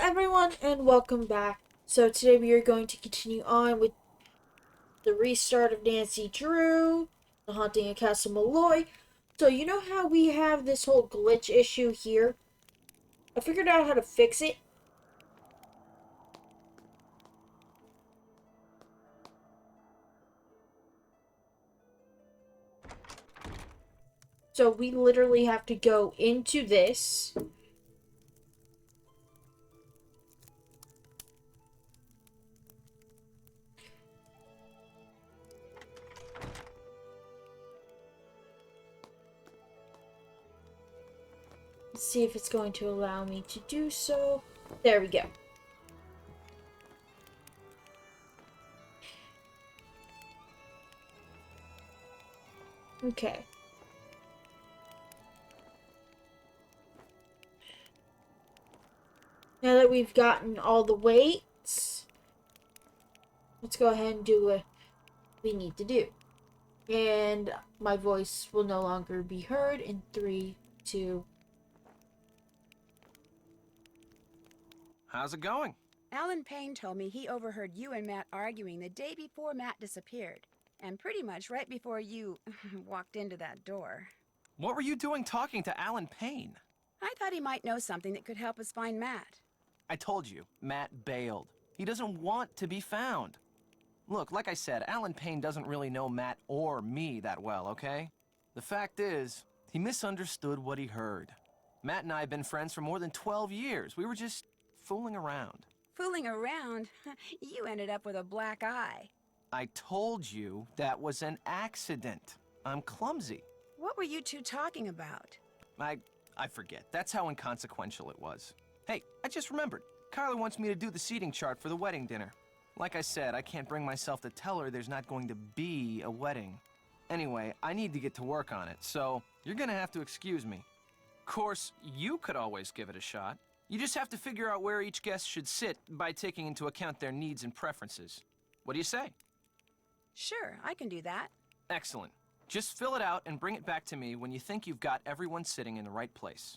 everyone, and welcome back. So today we are going to continue on with the restart of Nancy Drew, the Haunting of Castle Malloy. So you know how we have this whole glitch issue here? I figured out how to fix it. So we literally have to go into this. See if it's going to allow me to do so. There we go. Okay. Now that we've gotten all the weights, let's go ahead and do what we need to do. And my voice will no longer be heard in 3, 2. How's it going? Alan Payne told me he overheard you and Matt arguing the day before Matt disappeared. And pretty much right before you walked into that door. What were you doing talking to Alan Payne? I thought he might know something that could help us find Matt. I told you, Matt bailed. He doesn't want to be found. Look, like I said, Alan Payne doesn't really know Matt or me that well, okay? The fact is, he misunderstood what he heard. Matt and I have been friends for more than 12 years. We were just fooling around. Fooling around? You ended up with a black eye. I told you that was an accident. I'm clumsy. What were you two talking about? I forget. That's how inconsequential it was. Hey, I just remembered. Carla wants me to do the seating chart for the wedding dinner. Like I said, I can't bring myself to tell her there's not going to be a wedding. Anyway, I need to get to work on it, so you're gonna have to excuse me. Of course, you could always give it a shot. You just have to figure out where each guest should sit by taking into account their needs and preferences. What do you say? Sure, I can do that. Excellent. Just fill it out and bring it back to me when you think you've got everyone sitting in the right place.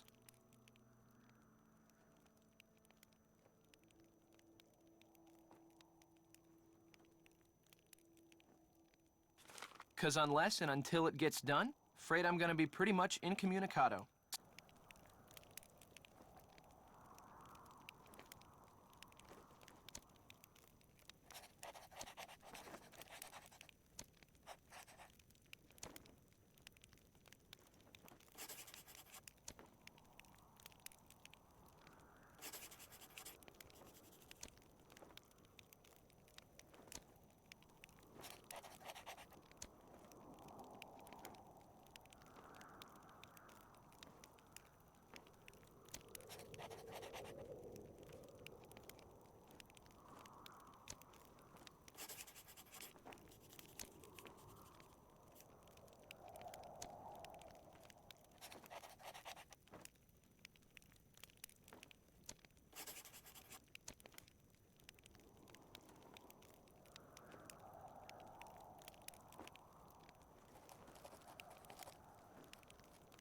Because unless and until it gets done, afraid I'm gonna be pretty much incommunicado.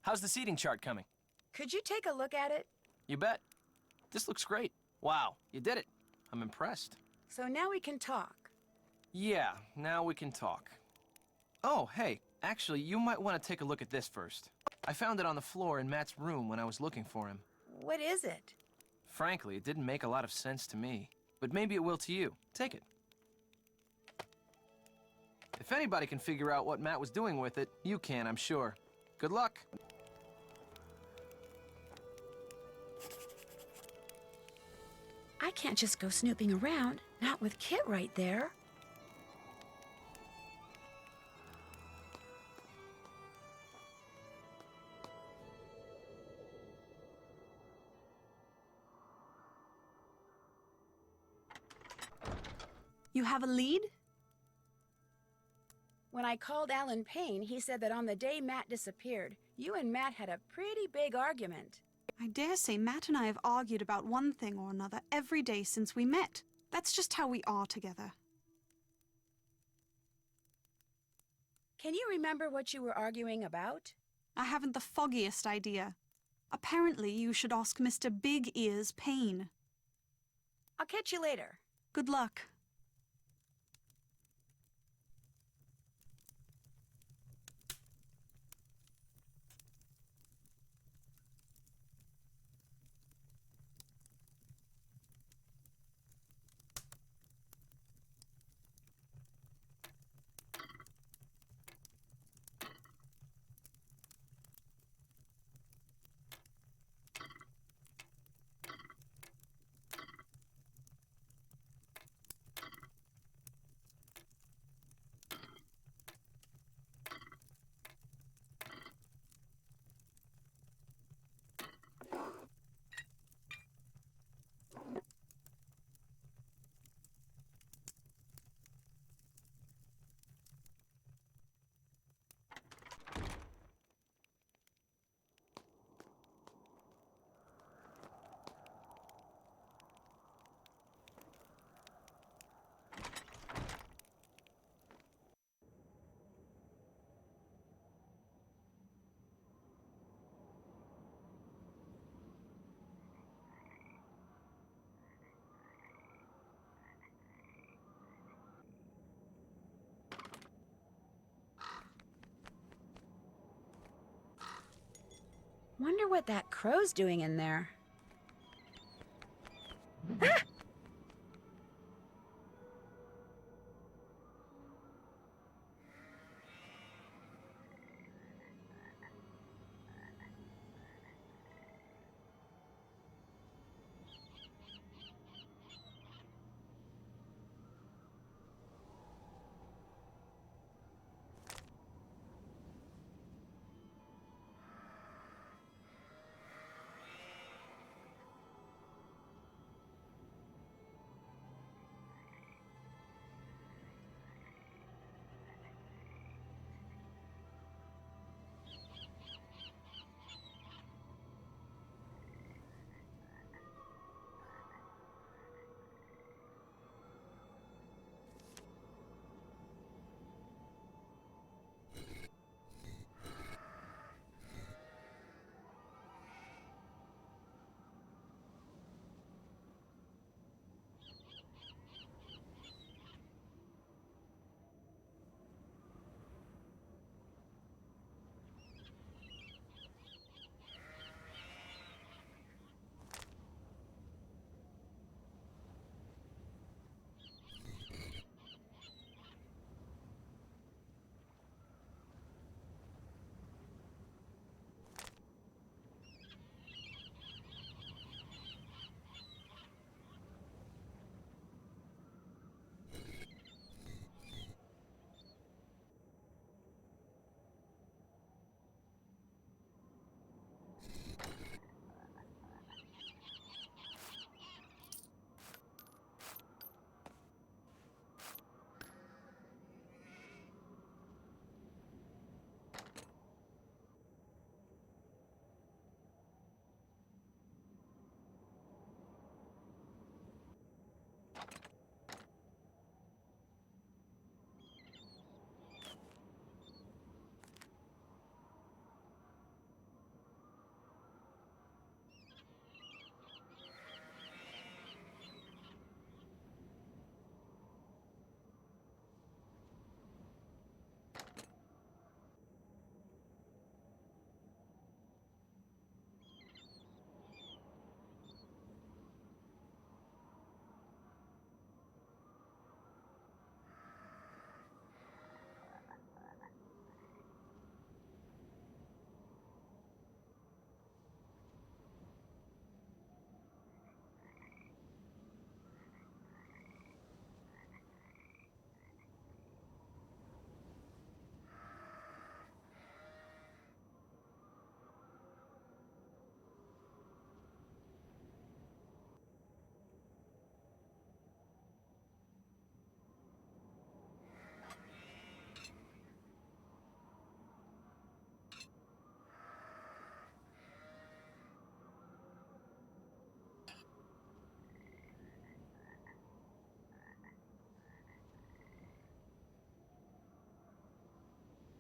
How's the seating chart coming? Could you take a look at it? You bet. This looks great. Wow, you did it. I'm impressed. So now we can talk. Yeah, now we can talk. Oh, hey, actually, you might want to take a look at this first. I found it on the floor in Matt's room when I was looking for him. What is it? Frankly, it didn't make a lot of sense to me, but maybe it will to you. Take it. If anybody can figure out what Matt was doing with it, you can, I'm sure. Good luck. I can't just go snooping around, not with Kit right there. You have a lead? When I called Alan Payne, he said that on the day Matt disappeared, you and Matt had a pretty big argument. I dare say Matt and I have argued about one thing or another every day since we met. That's just how we are together. Can you remember what you were arguing about? I haven't the foggiest idea. Apparently, you should ask Mr. Big Ears Payne. I'll catch you later. Good luck. Wonder what that crow's doing in there.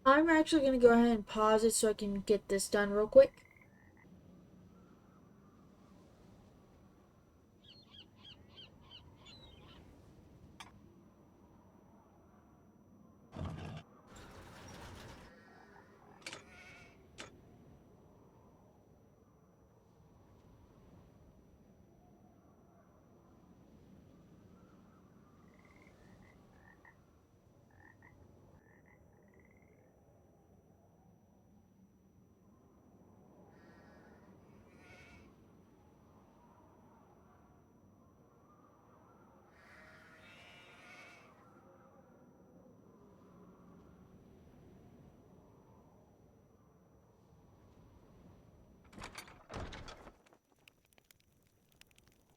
I'm actually going to go ahead and pause it so I can get this done real quick.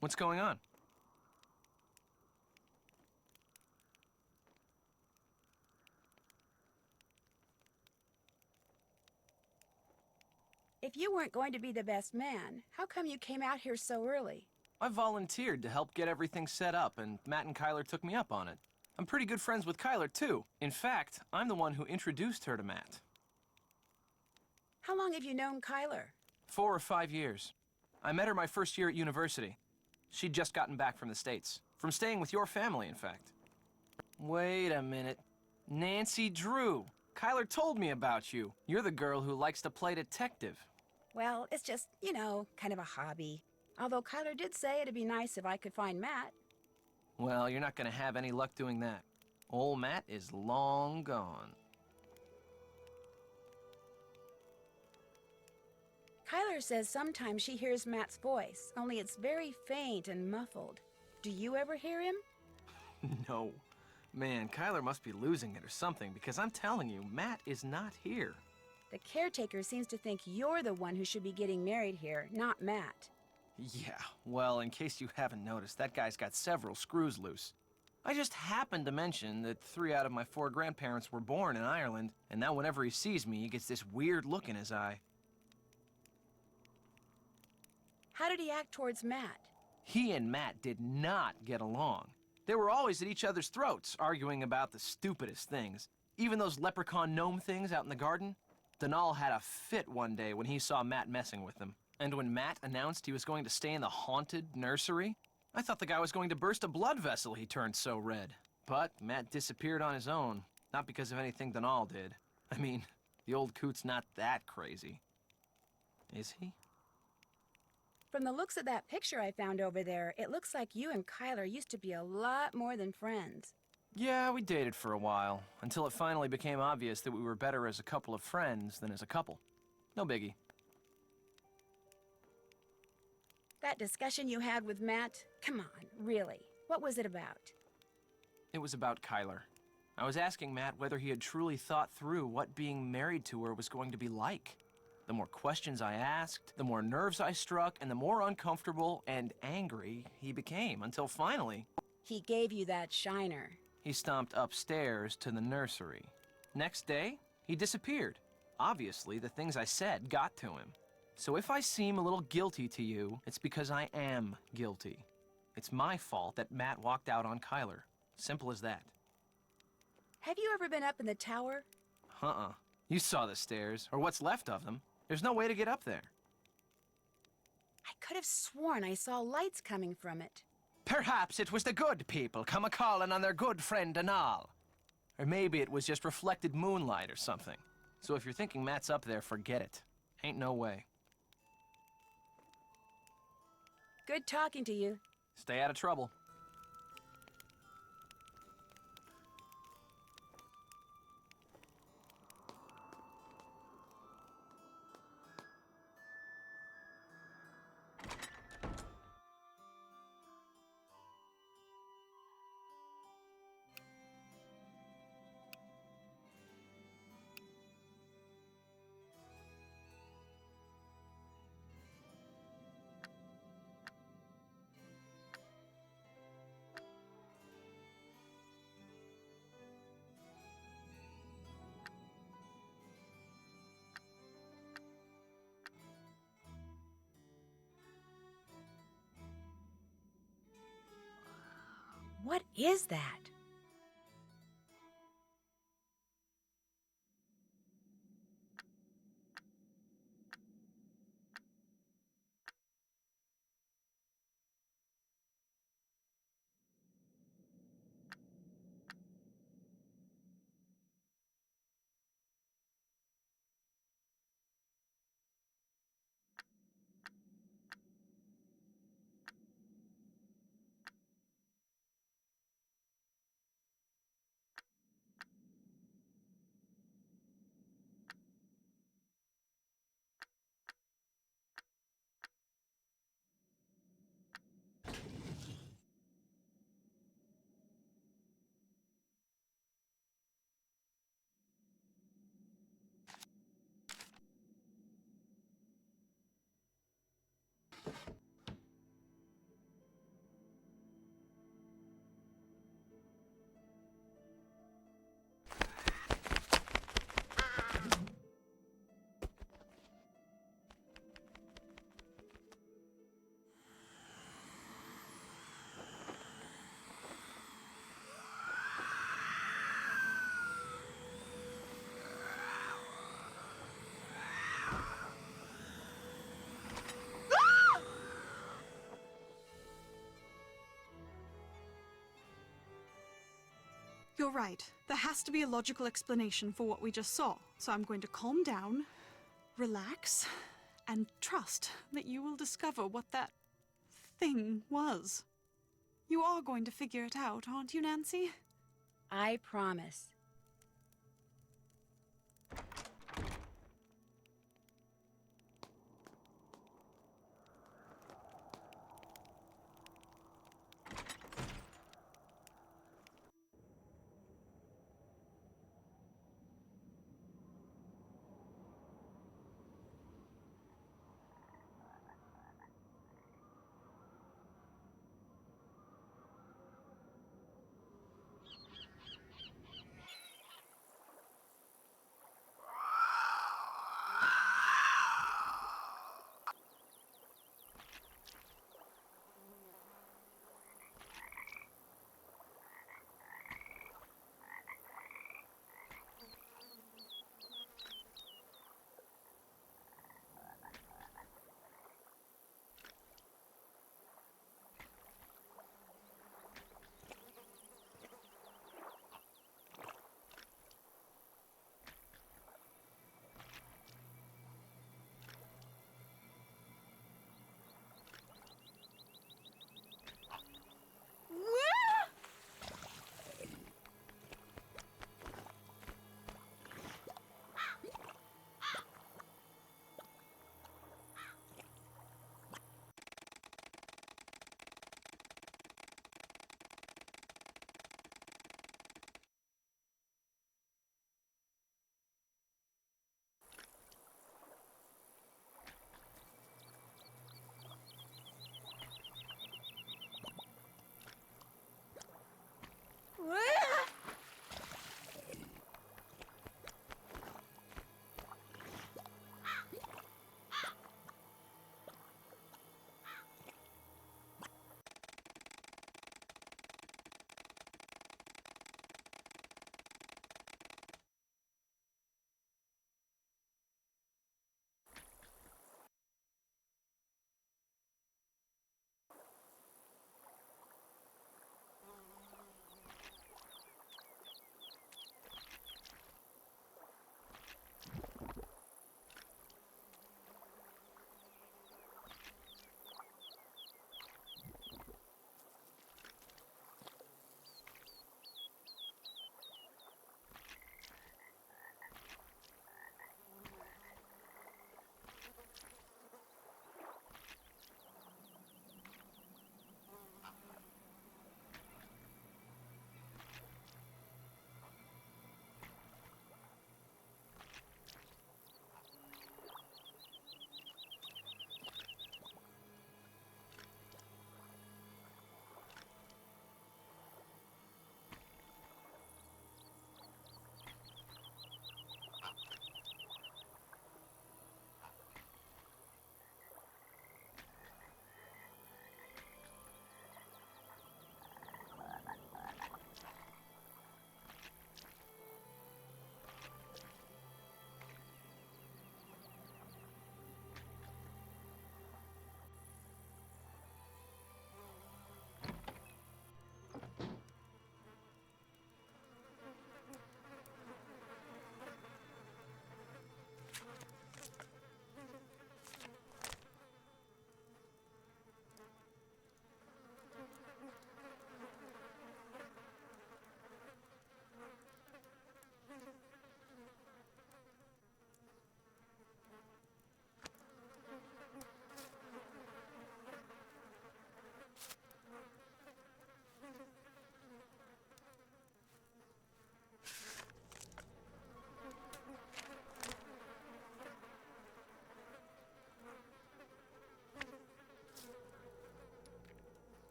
What's going on? If you weren't going to be the best man, how come you came out here so early? I volunteered to help get everything set up, and Matt and Kyler took me up on it. I'm pretty good friends with Kyler, too. In fact, I'm the one who introduced her to Matt. How long have you known Kyler? 4 or 5 years. I met her my first year at university. She'd just gotten back from the States. From staying with your family, in fact. Wait a minute. Nancy Drew. Kyler told me about you. You're the girl who likes to play detective. Well, it's just, kind of a hobby. Although Kyler did say it'd be nice if I could find Matt. Well, you're not gonna have any luck doing that. Old Matt is long gone. Kyler says sometimes she hears Matt's voice, only it's very faint and muffled. Do you ever hear him? No. Man, Kyler must be losing it or something, because I'm telling you, Matt is not here. The caretaker seems to think you're the one who should be getting married here, not Matt. Yeah, well, in case you haven't noticed, that guy's got several screws loose. I just happened to mention that 3 out of my 4 grandparents were born in Ireland, and now whenever he sees me, he gets this weird look in his eye. How did he act towards Matt? He and Matt did not get along. They were always at each other's throats, arguing about the stupidest things. Even those leprechaun gnome things out in the garden. Denal had a fit one day when he saw Matt messing with them. And when Matt announced he was going to stay in the haunted nursery, I thought the guy was going to burst a blood vessel, he turned so red. But Matt disappeared on his own, not because of anything Denal did. I mean, the old coot's not that crazy. Is he? From the looks of that picture I found over there, it looks like you and Kyler used to be a lot more than friends. Yeah, we dated for a while, until it finally became obvious that we were better as a couple of friends than as a couple. No biggie. That discussion you had with Matt, come on, really, what was it about? It was about Kyler. I was asking Matt whether he had truly thought through what being married to her was going to be like. The more questions I asked, the more nerves I struck, and the more uncomfortable and angry he became, until finally, He gave you that shiner. he stomped upstairs to the nursery. Next day, he disappeared. Obviously, the things I said got to him. So if I seem a little guilty to you, it's because I am guilty. It's my fault that Matt walked out on Kyler. Simple as that. Have you ever been up in the tower? Uh-uh. You saw the stairs, or what's left of them. There's no way to get up there. I could have sworn I saw lights coming from it. Perhaps it was the good people come a-calling on their good friend Denal. Or maybe it was just reflected moonlight or something. So if you're thinking Matt's up there, forget it. Ain't no way. Good talking to you. Stay out of trouble. What is that? You're right. There has to be a logical explanation for what we just saw. So I'm going to calm down, relax, and trust that you will discover what that thing was. You are going to figure it out, aren't you, Nancy? I promise.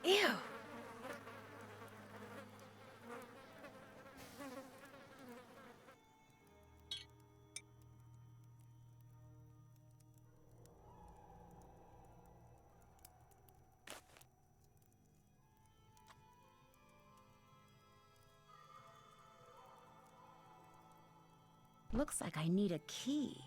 Ew. Looks like I need a key.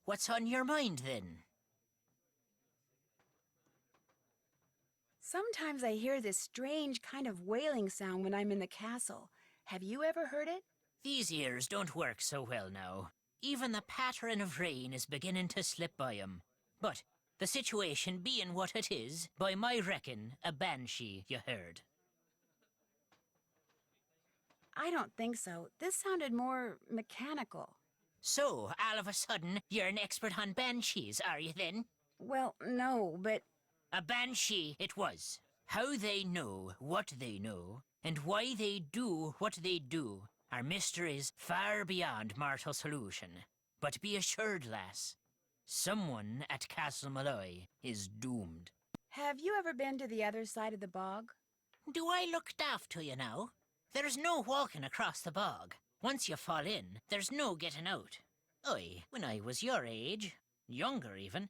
What's on your mind, then? Sometimes I hear this strange kind of wailing sound when I'm in the castle. Have you ever heard it? These ears don't work so well now. Even the pattern of rain is beginning to slip by 'em. But, the situation being what it is, by my reckon, a banshee, you heard. I don't think so. This sounded more mechanical. So, all of a sudden, you're an expert on banshees, are you then? Well, no, but A banshee it was. How they know what they know, and why they do what they do, are mysteries far beyond mortal solution. But be assured, lass, someone at Castle Malloy is doomed. have you ever been to the other side of the bog? Do I look daft to you now? There's no walking across the bog. Once you fall in, there's no getting out. When I was your age, younger even,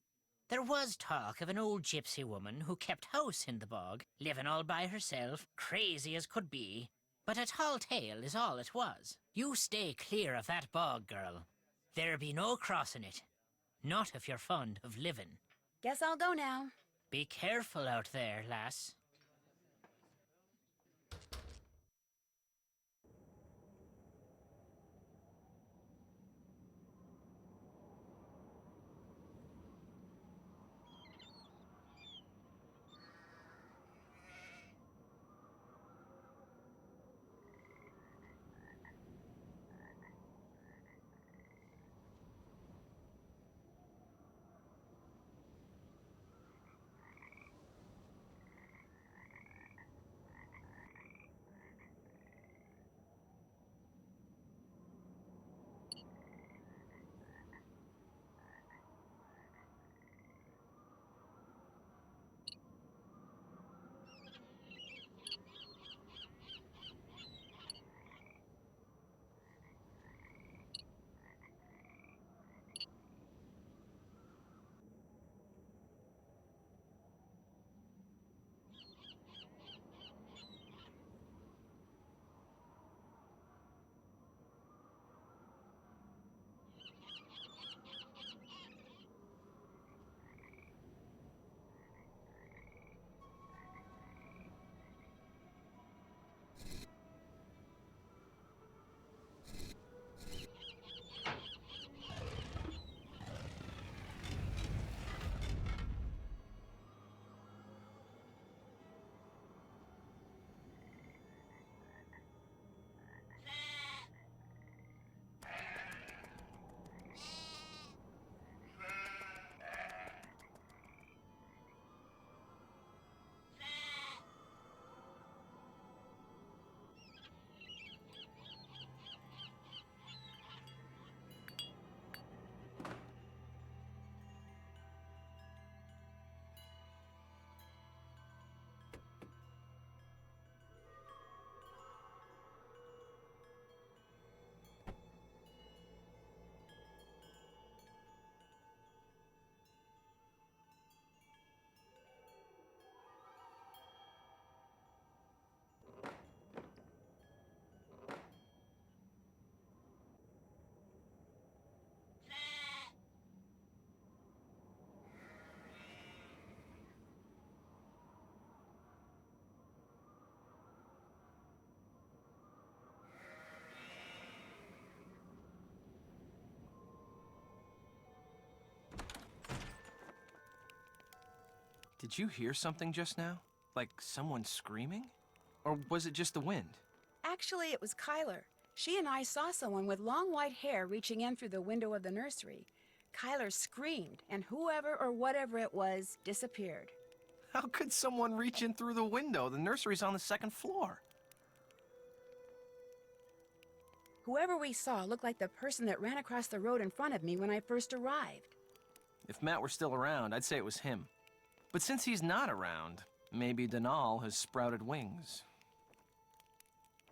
there was talk of an old gypsy woman who kept house in the bog, living all by herself, crazy as could be. But a tall tale is all it was. You stay clear of that bog, girl. There be no crossing it. Not if you're fond of living. Guess I'll go now. Be careful out there, lass. Did you hear something just now? Like someone screaming? Or was it just the wind? Actually, it was Kyler. She and I saw someone with long white hair reaching in through the window of the nursery. Kyler screamed, and whoever or whatever it was disappeared. How could someone reach in through the window? The nursery's on the second floor. Whoever we saw looked like the person that ran across the road in front of me when I first arrived. If Matt were still around, I'd say it was him. But since he's not around, maybe Denal has sprouted wings.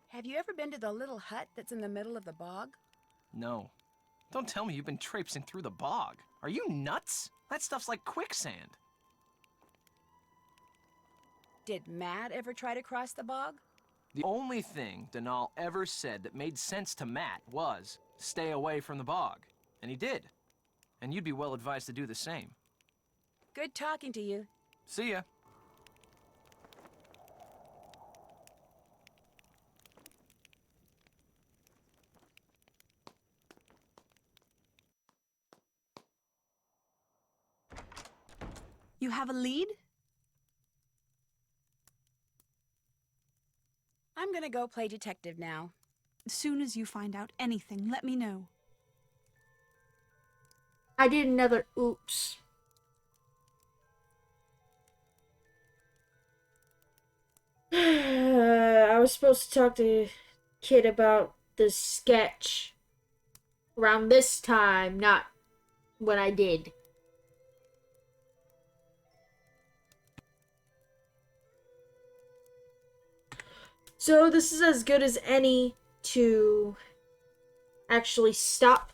Have you ever been to the little hut that's in the middle of the bog? No. Don't tell me you've been traipsing through the bog. Are you nuts? That stuff's like quicksand. Did Matt ever try to cross the bog? The only thing Denal ever said that made sense to Matt was, stay away from the bog. And he did. and you'd be well advised to do the same. Good talking to you. See ya. You have a lead? I'm gonna go play detective now. As soon as you find out anything, let me know. I did another oops. I was supposed to talk to Kid about the sketch around this time, not when I did. So this is as good as any to actually stop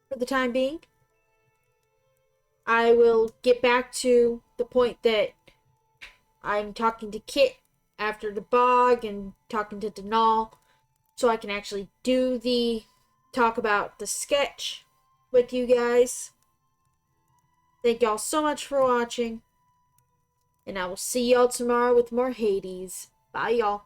for the time being. I will get back to the point that I'm talking to Kit after the bog and talking to Denal, so I can actually do the talk about the sketch with you guys. Thank y'all so much for watching, and I will see y'all tomorrow with more Hades. Bye, y'all.